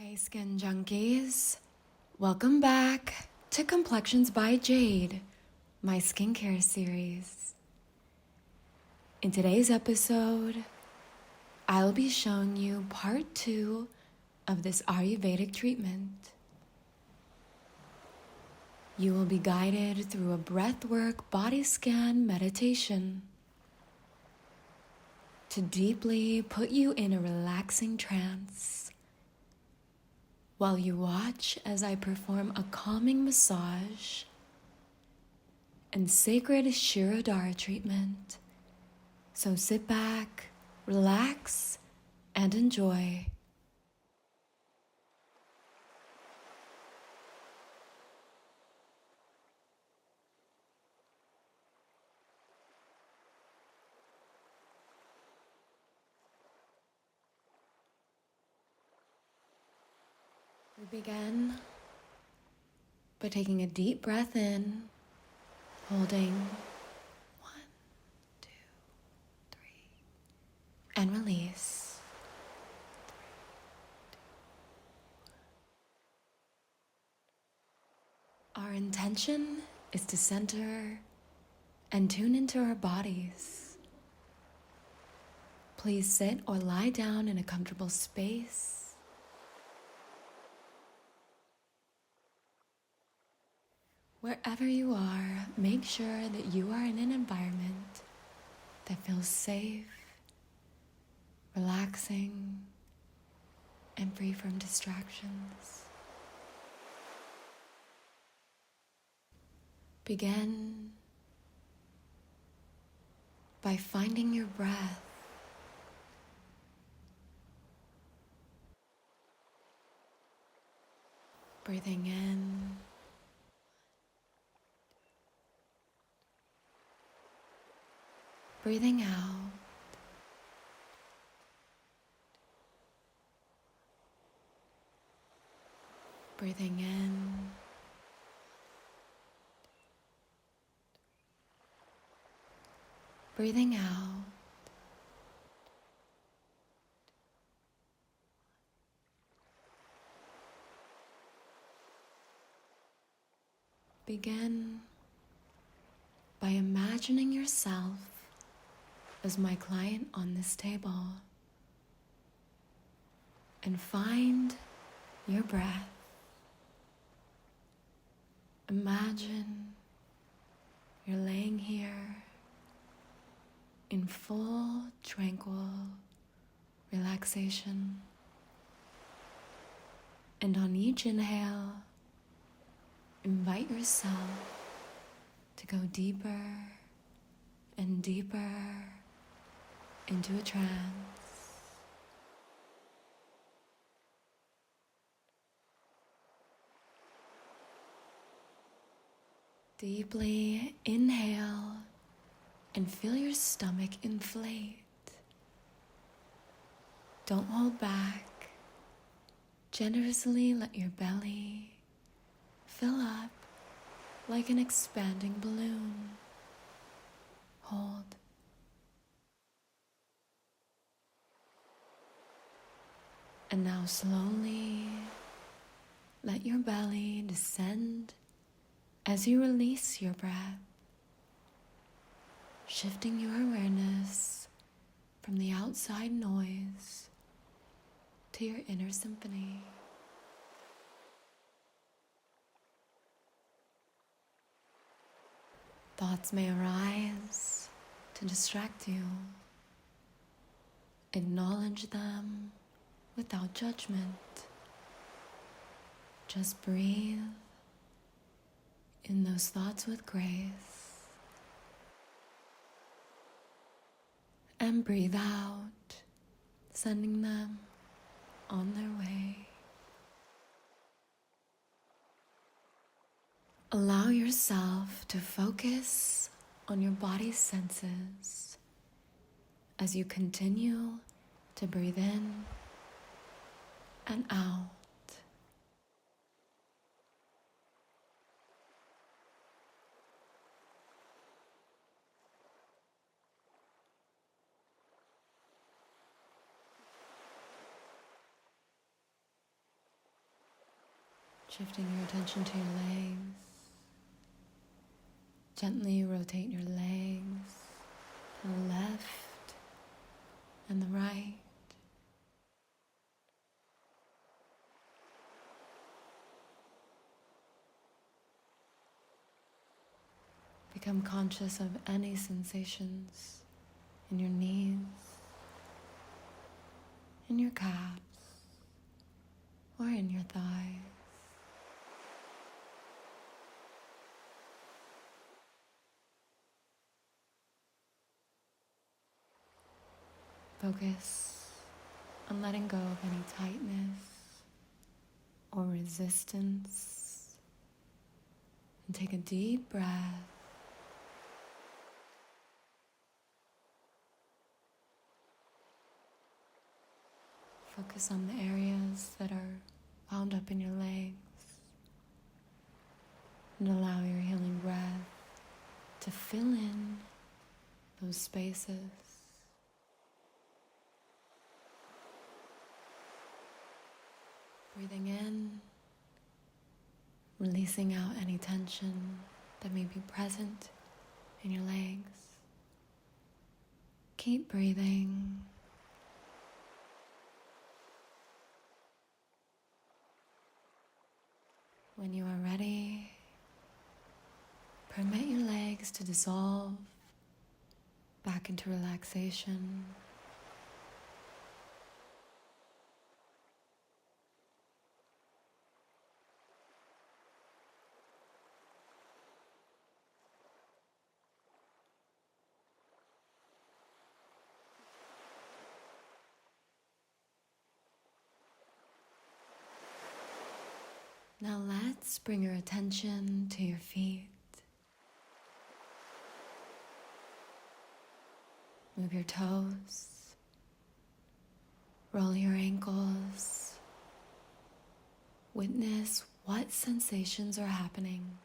Hey skin junkies, welcome back to Complexions by Jade, my skincare series. In today's episode, I'll be showing you part 2 of this Ayurvedic treatment. You will be guided through a breathwork body scan meditation to deeply put you in a relaxing trance while you watch as I perform a calming massage and sacred Shirodara treatment. So sit back, relax, and enjoy. We begin by taking a deep breath in, holding 1, 2, 3, and release. 3, 2, 1. Our intention is to center and tune into our bodies. Please sit or lie down in a comfortable space. Wherever you are, make sure that you are in an environment that feels safe, relaxing, and free from distractions. Begin by finding your breath. Breathing in. Breathing out. Breathing in. Breathing out. Begin by imagining yourself as my client on this table, and find your breath. Imagine you're laying here in full, tranquil relaxation, and on each inhale, invite yourself to go deeper and deeper into a trance. Deeply inhale and feel your stomach inflate. Don't hold back. Generously let your belly fill up like an expanding balloon. Hold. And now slowly let your belly descend as you release your breath, shifting your awareness from the outside noise to your inner symphony. Thoughts may arise to distract you. Acknowledge them without judgment. Just breathe in those thoughts with grace. And breathe out, sending them on their way. Allow yourself to focus on your body's senses as you continue to breathe in and out. Shifting your attention to your legs. Gently rotate your legs to the left and the right. Become conscious of any sensations in your knees, in your calves, or in your thighs. Focus on letting go of any tightness or resistance, and take a deep breath. Focus on the areas that are wound up in your legs, and allow your healing breath to fill in those spaces. Breathing in, releasing out any tension that may be present in your legs. Keep breathing. When you are ready, permit your legs to dissolve back into relaxation. Now let's bring your attention to your feet. Move your toes, roll your ankles, witness what sensations are happening.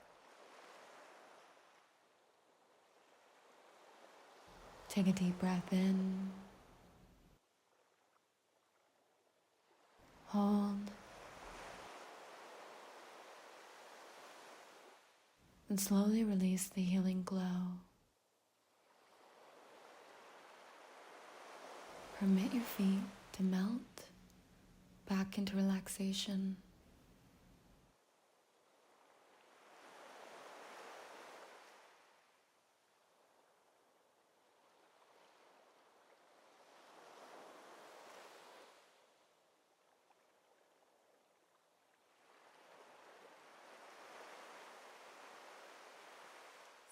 Take a deep breath in, hold, and slowly release the healing glow. Permit your feet to melt back into relaxation.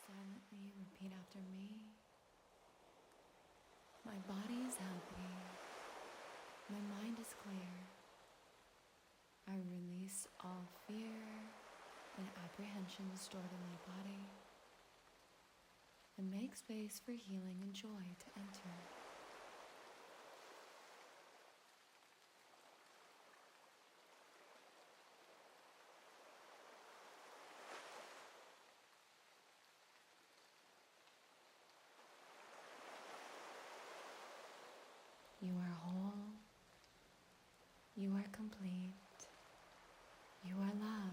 Silently repeat after me. My body is healthy. My mind is clear. I release all fear and apprehension stored in my body and make space for healing and joy to enter. You are whole. You are complete. You are loved.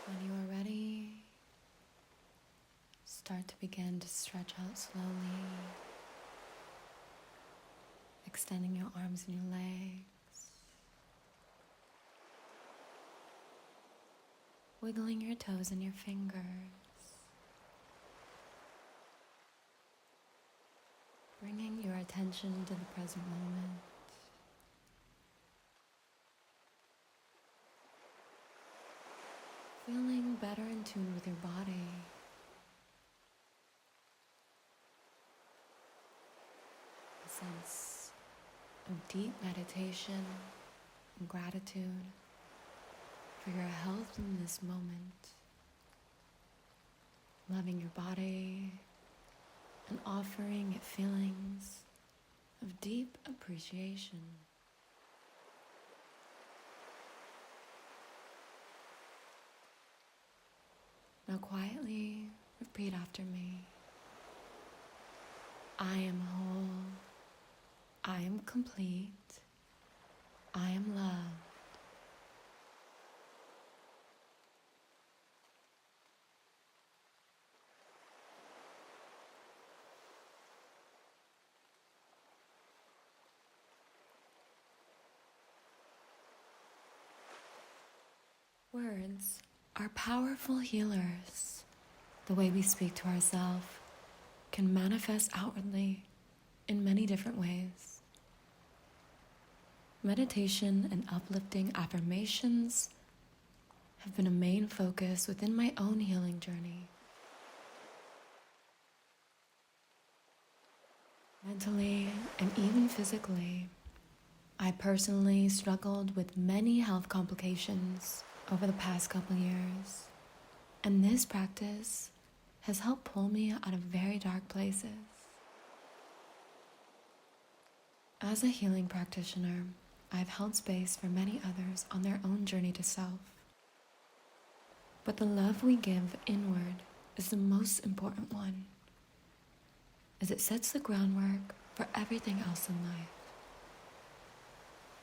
When you are ready, start to begin to stretch out slowly, extending your arms and your legs, wiggling your toes and your fingers, bringing your attention to the present moment. Feeling better in tune with your body. A sense of deep meditation and gratitude for your health in this moment. Loving your body and offering it feelings of deep appreciation. Now quietly Repeat after me. I am whole. I am complete. I am loved. Words are powerful healers. The way we speak to ourselves can manifest outwardly in many different ways. Meditation and uplifting affirmations have been a main focus within my own healing journey. Mentally and even physically, I personally struggled with many health complications over the past couple years, and this practice has helped pull me out of very dark places. As a healing practitioner, I've held space for many others on their own journey to self. But the love we give inward is the most important one, as it sets the groundwork for everything else in life.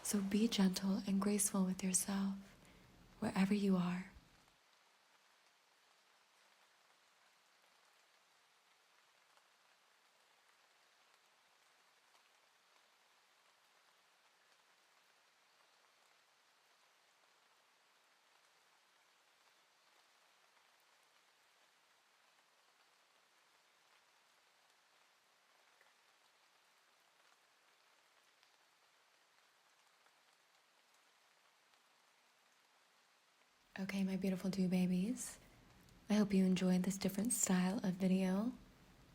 So be gentle and graceful with yourself wherever you are. Okay, my beautiful dew babies, I hope you enjoyed this different style of video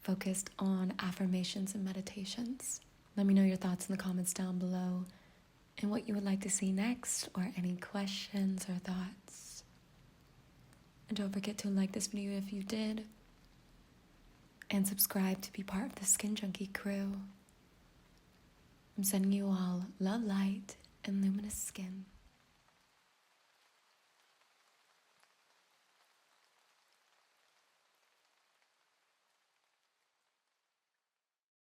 focused on affirmations and meditations. Let me know your thoughts in the comments down below and what you would like to see next, or any questions or thoughts. And don't forget to like this video if you did, and subscribe to be part of the Skin Junkie crew. I'm sending you all love, light, and luminous skin.